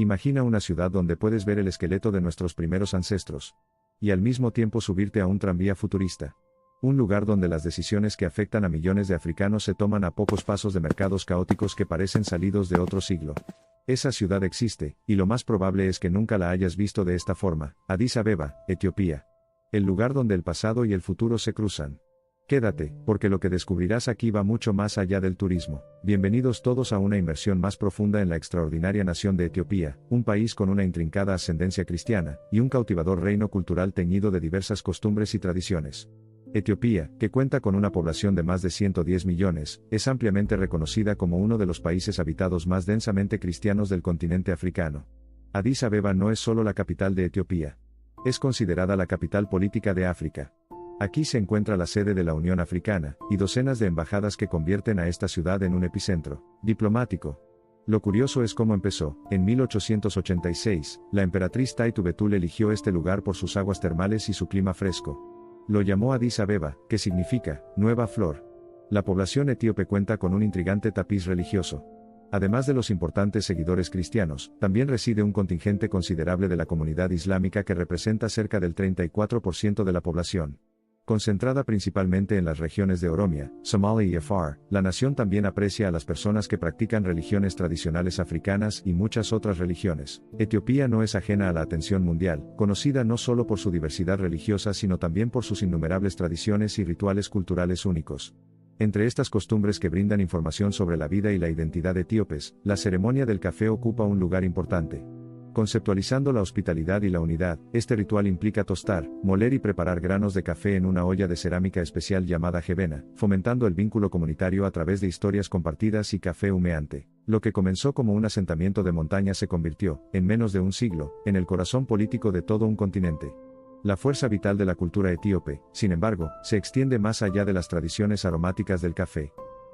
Imagina una ciudad donde puedes ver el esqueleto de nuestros primeros ancestros. Y al mismo tiempo subirte a un tranvía futurista. Un lugar donde las decisiones que afectan a millones de africanos se toman a pocos pasos de mercados caóticos que parecen salidos de otro siglo. Esa ciudad existe, y lo más probable es que nunca la hayas visto de esta forma: Addis Abeba, Etiopía. El lugar donde el pasado y el futuro se cruzan. Quédate, porque lo que descubrirás aquí va mucho más allá del turismo. Bienvenidos todos a una inmersión más profunda en la extraordinaria nación de Etiopía, un país con una intrincada ascendencia cristiana, y un cautivador reino cultural teñido de diversas costumbres y tradiciones. Etiopía, que cuenta con una población de más de 110 millones, es ampliamente reconocida como uno de los países habitados más densamente cristianos del continente africano. Addis Abeba no es solo la capital de Etiopía. Es considerada la capital política de África. Aquí se encuentra la sede de la Unión Africana, y docenas de embajadas que convierten a esta ciudad en un epicentro diplomático. Lo curioso es cómo empezó. En 1886, la emperatriz Taitu Betul eligió este lugar por sus aguas termales y su clima fresco. Lo llamó Addis Abeba, que significa nueva flor. La población etíope cuenta con un intrigante tapiz religioso. Además de los importantes seguidores cristianos, también reside un contingente considerable de la comunidad islámica que representa cerca del 34% de la población. Concentrada principalmente en las regiones de Oromia, Somalia y Afar, la nación también aprecia a las personas que practican religiones tradicionales africanas y muchas otras religiones. Etiopía no es ajena a la atención mundial, conocida no solo por su diversidad religiosa sino también por sus innumerables tradiciones y rituales culturales únicos. Entre estas costumbres que brindan información sobre la vida y la identidad etíopes, la ceremonia del café ocupa un lugar importante. Conceptualizando la hospitalidad y la unidad, este ritual implica tostar, moler y preparar granos de café en una olla de cerámica especial llamada jebena, fomentando el vínculo comunitario a través de historias compartidas y café humeante. Lo que comenzó como un asentamiento de montaña se convirtió, en menos de un siglo, en el corazón político de todo un continente. La fuerza vital de la cultura etíope, sin embargo, se extiende más allá de las tradiciones aromáticas del café.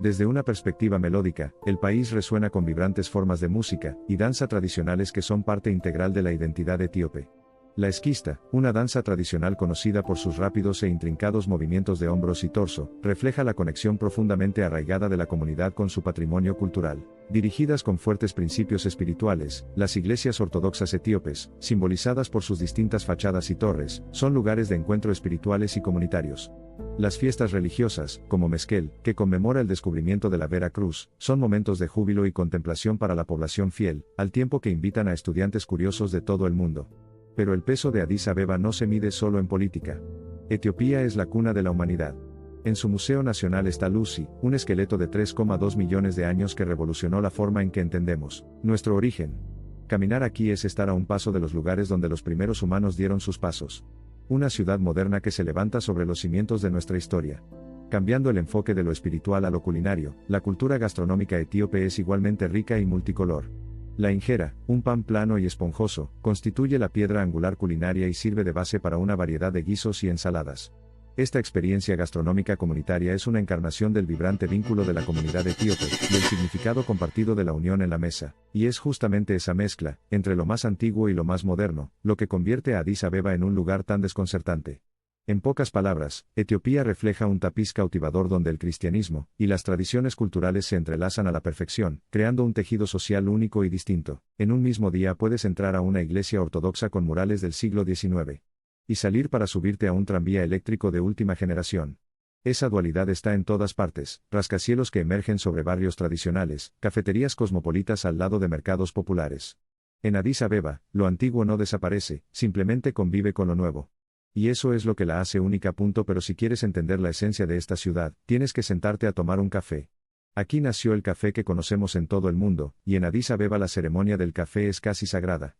Desde una perspectiva melódica, el país resuena con vibrantes formas de música y danza tradicionales que son parte integral de la identidad etíope. La esquista, una danza tradicional conocida por sus rápidos e intrincados movimientos de hombros y torso, refleja la conexión profundamente arraigada de la comunidad con su patrimonio cultural. Dirigidas con fuertes principios espirituales, las iglesias ortodoxas etíopes, simbolizadas por sus distintas fachadas y torres, son lugares de encuentro espirituales y comunitarios. Las fiestas religiosas, como Mezquel, que conmemora el descubrimiento de la Vera Cruz, son momentos de júbilo y contemplación para la población fiel, al tiempo que invitan a estudiantes curiosos de todo el mundo. Pero el peso de Addis Abeba no se mide solo en política. Etiopía es la cuna de la humanidad. En su Museo Nacional está Lucy, un esqueleto de 3,2 millones de años que revolucionó la forma en que entendemos nuestro origen. Caminar aquí es estar a un paso de los lugares donde los primeros humanos dieron sus pasos. Una ciudad moderna que se levanta sobre los cimientos de nuestra historia. Cambiando el enfoque de lo espiritual a lo culinario, la cultura gastronómica etíope es igualmente rica y multicolor. La injera, un pan plano y esponjoso, constituye la piedra angular culinaria y sirve de base para una variedad de guisos y ensaladas. Esta experiencia gastronómica comunitaria es una encarnación del vibrante vínculo de la comunidad etíope, y el significado compartido de la unión en la mesa, y es justamente esa mezcla, entre lo más antiguo y lo más moderno, lo que convierte a Addis Abeba en un lugar tan desconcertante. En pocas palabras, Etiopía refleja un tapiz cautivador donde el cristianismo y las tradiciones culturales se entrelazan a la perfección, creando un tejido social único y distinto. En un mismo día puedes entrar a una iglesia ortodoxa con murales del siglo XIX. Y salir para subirte a un tranvía eléctrico de última generación. Esa dualidad está en todas partes: rascacielos que emergen sobre barrios tradicionales, cafeterías cosmopolitas al lado de mercados populares. En Addis Abeba, lo antiguo no desaparece, simplemente convive con lo nuevo. Y eso es lo que la hace única. Pero si quieres entender la esencia de esta ciudad, tienes que sentarte a tomar un café. Aquí nació el café que conocemos en todo el mundo, y en Addis Abeba la ceremonia del café es casi sagrada.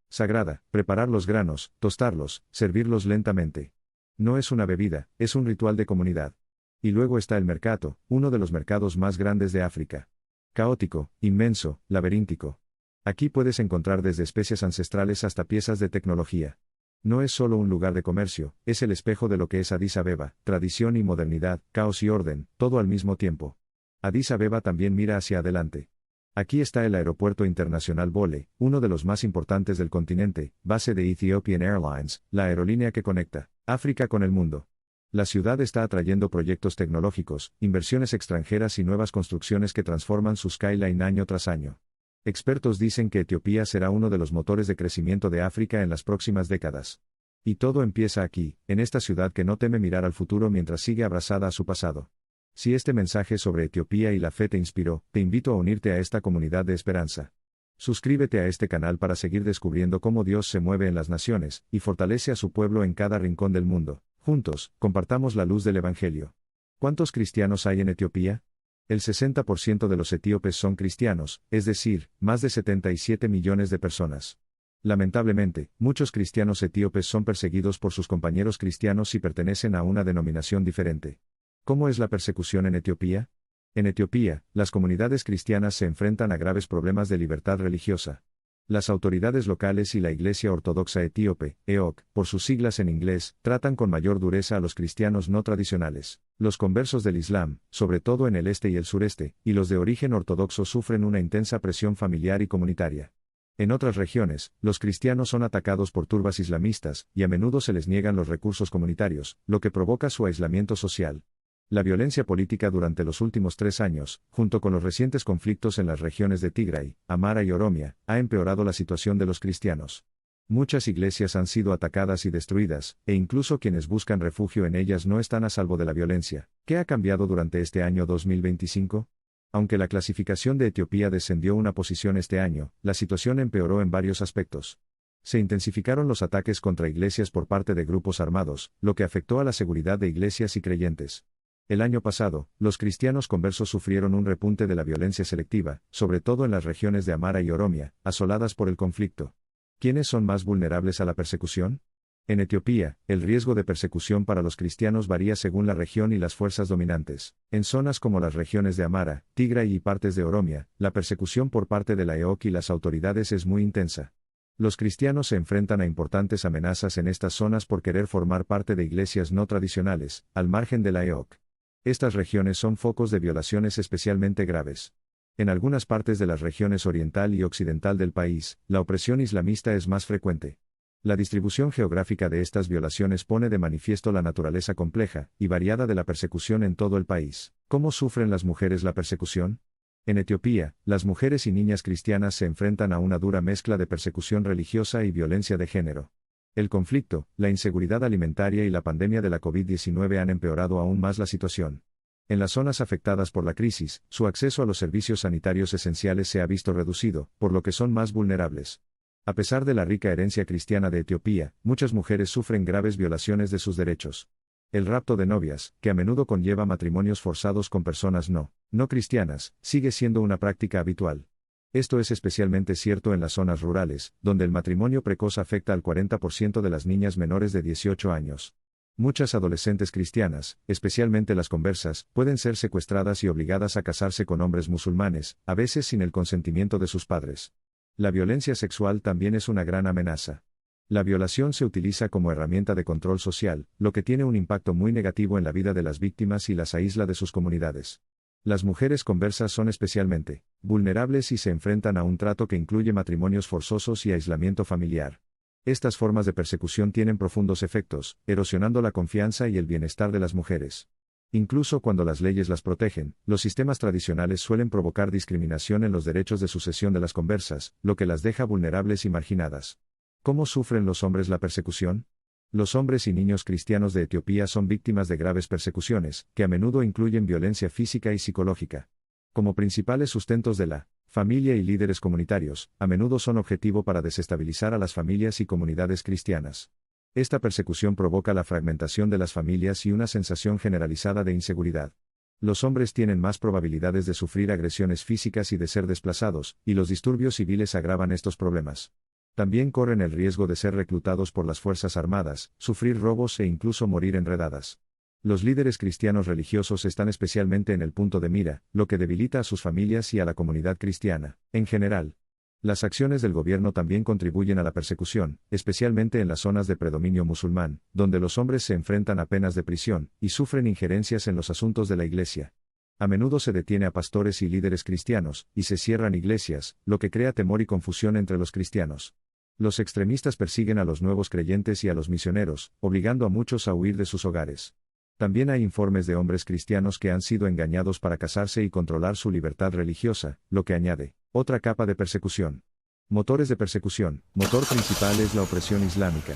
Sagrada, preparar los granos, tostarlos, servirlos lentamente. No es una bebida, es un ritual de comunidad. Y luego está el mercado, uno de los mercados más grandes de África. Caótico, inmenso, laberíntico. Aquí puedes encontrar desde especies ancestrales hasta piezas de tecnología. No es solo un lugar de comercio, es el espejo de lo que es Addis Abeba: tradición y modernidad, caos y orden, todo al mismo tiempo. Addis Abeba también mira hacia adelante. Aquí está el Aeropuerto Internacional Bole, uno de los más importantes del continente, base de Ethiopian Airlines, la aerolínea que conecta África con el mundo. La ciudad está atrayendo proyectos tecnológicos, inversiones extranjeras y nuevas construcciones que transforman su skyline año tras año. Expertos dicen que Etiopía será uno de los motores de crecimiento de África en las próximas décadas. Y todo empieza aquí, en esta ciudad que no teme mirar al futuro mientras sigue abrazada a su pasado. Si este mensaje sobre Etiopía y la fe te inspiró, te invito a unirte a esta comunidad de esperanza. Suscríbete a este canal para seguir descubriendo cómo Dios se mueve en las naciones, y fortalece a su pueblo en cada rincón del mundo. Juntos, compartamos la luz del Evangelio. ¿Cuántos cristianos hay en Etiopía? El 60% de los etíopes son cristianos, es decir, más de 77 millones de personas. Lamentablemente, muchos cristianos etíopes son perseguidos por sus compañeros cristianos y pertenecen a una denominación diferente. ¿Cómo es la persecución en Etiopía? En Etiopía, las comunidades cristianas se enfrentan a graves problemas de libertad religiosa. Las autoridades locales y la Iglesia Ortodoxa Etíope, EOK, por sus siglas en inglés, tratan con mayor dureza a los cristianos no tradicionales. Los conversos del Islam, sobre todo en el este y el sureste, y los de origen ortodoxo sufren una intensa presión familiar y comunitaria. En otras regiones, los cristianos son atacados por turbas islamistas, y a menudo se les niegan los recursos comunitarios, lo que provoca su aislamiento social. La violencia política durante los últimos 3 años, junto con los recientes conflictos en las regiones de Tigray, Amhara y Oromia, ha empeorado la situación de los cristianos. Muchas iglesias han sido atacadas y destruidas, e incluso quienes buscan refugio en ellas no están a salvo de la violencia. ¿Qué ha cambiado durante este año 2025? Aunque la clasificación de Etiopía descendió una posición este año, la situación empeoró en varios aspectos. Se intensificaron los ataques contra iglesias por parte de grupos armados, lo que afectó a la seguridad de iglesias y creyentes. El año pasado, los cristianos conversos sufrieron un repunte de la violencia selectiva, sobre todo en las regiones de Amhara y Oromia, asoladas por el conflicto. ¿Quiénes son más vulnerables a la persecución? En Etiopía, el riesgo de persecución para los cristianos varía según la región y las fuerzas dominantes. En zonas como las regiones de Amhara, Tigray y partes de Oromia, la persecución por parte de la EOK y las autoridades es muy intensa. Los cristianos se enfrentan a importantes amenazas en estas zonas por querer formar parte de iglesias no tradicionales, al margen de la EOK. Estas regiones son focos de violaciones especialmente graves. En algunas partes de las regiones oriental y occidental del país, la opresión islamista es más frecuente. La distribución geográfica de estas violaciones pone de manifiesto la naturaleza compleja y variada de la persecución en todo el país. ¿Cómo sufren las mujeres la persecución? En Etiopía, las mujeres y niñas cristianas se enfrentan a una dura mezcla de persecución religiosa y violencia de género. El conflicto, la inseguridad alimentaria y la pandemia de la COVID-19 han empeorado aún más la situación. En las zonas afectadas por la crisis, su acceso a los servicios sanitarios esenciales se ha visto reducido, por lo que son más vulnerables. A pesar de la rica herencia cristiana de Etiopía, muchas mujeres sufren graves violaciones de sus derechos. El rapto de novias, que a menudo conlleva matrimonios forzados con personas no cristianas, sigue siendo una práctica habitual. Esto es especialmente cierto en las zonas rurales, donde el matrimonio precoz afecta al 40% de las niñas menores de 18 años. Muchas adolescentes cristianas, especialmente las conversas, pueden ser secuestradas y obligadas a casarse con hombres musulmanes, a veces sin el consentimiento de sus padres. La violencia sexual también es una gran amenaza. La violación se utiliza como herramienta de control social, lo que tiene un impacto muy negativo en la vida de las víctimas y las aísla de sus comunidades. Las mujeres conversas son especialmente vulnerables y se enfrentan a un trato que incluye matrimonios forzosos y aislamiento familiar. Estas formas de persecución tienen profundos efectos, erosionando la confianza y el bienestar de las mujeres. Incluso cuando las leyes las protegen, los sistemas tradicionales suelen provocar discriminación en los derechos de sucesión de las conversas, lo que las deja vulnerables y marginadas. ¿Cómo sufren los hombres la persecución? Los hombres y niños cristianos de Etiopía son víctimas de graves persecuciones, que a menudo incluyen violencia física y psicológica. Como principales sustentos de la familia y líderes comunitarios, a menudo son objetivo para desestabilizar a las familias y comunidades cristianas. Esta persecución provoca la fragmentación de las familias y una sensación generalizada de inseguridad. Los hombres tienen más probabilidades de sufrir agresiones físicas y de ser desplazados, y los disturbios civiles agravan estos problemas. También corren el riesgo de ser reclutados por las Fuerzas Armadas, sufrir robos e incluso morir en redadas. Los líderes cristianos religiosos están especialmente en el punto de mira, lo que debilita a sus familias y a la comunidad cristiana, en general. Las acciones del gobierno también contribuyen a la persecución, especialmente en las zonas de predominio musulmán, donde los hombres se enfrentan a penas de prisión, y sufren injerencias en los asuntos de la iglesia. A menudo se detiene a pastores y líderes cristianos, y se cierran iglesias, lo que crea temor y confusión entre los cristianos. Los extremistas persiguen a los nuevos creyentes y a los misioneros, obligando a muchos a huir de sus hogares. También hay informes de hombres cristianos que han sido engañados para casarse y controlar su libertad religiosa, lo que añade Otra capa de persecución. Motores de persecución. Motor principal es la opresión islámica.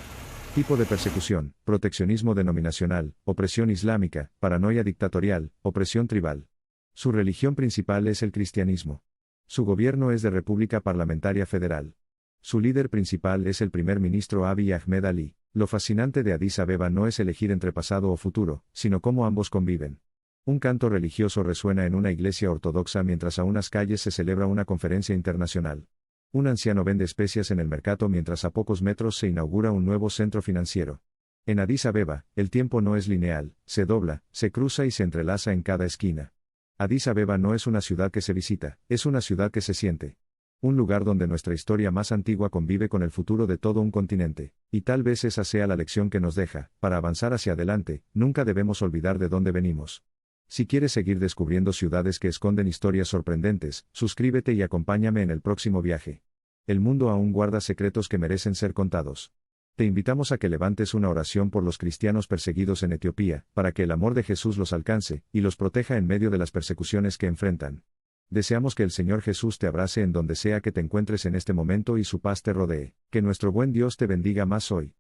Tipo de persecución: proteccionismo denominacional, opresión islámica, paranoia dictatorial, opresión tribal. Su religión principal es el cristianismo. Su gobierno es de República Parlamentaria Federal. Su líder principal es el primer ministro Abiy Ahmed Ali. Lo fascinante de Addis Abeba no es elegir entre pasado o futuro, sino cómo ambos conviven. Un canto religioso resuena en una iglesia ortodoxa mientras a unas calles se celebra una conferencia internacional. Un anciano vende especias en el mercado mientras a pocos metros se inaugura un nuevo centro financiero. En Addis Abeba, el tiempo no es lineal, se dobla, se cruza y se entrelaza en cada esquina. Addis Abeba no es una ciudad que se visita, es una ciudad que se siente. Un lugar donde nuestra historia más antigua convive con el futuro de todo un continente, y tal vez esa sea la lección que nos deja: para avanzar hacia adelante, nunca debemos olvidar de dónde venimos. Si quieres seguir descubriendo ciudades que esconden historias sorprendentes, suscríbete y acompáñame en el próximo viaje. El mundo aún guarda secretos que merecen ser contados. Te invitamos a que levantes una oración por los cristianos perseguidos en Etiopía, para que el amor de Jesús los alcance, y los proteja en medio de las persecuciones que enfrentan. Deseamos que el Señor Jesús te abrace en donde sea que te encuentres en este momento y su paz te rodee. Que nuestro buen Dios te bendiga más hoy.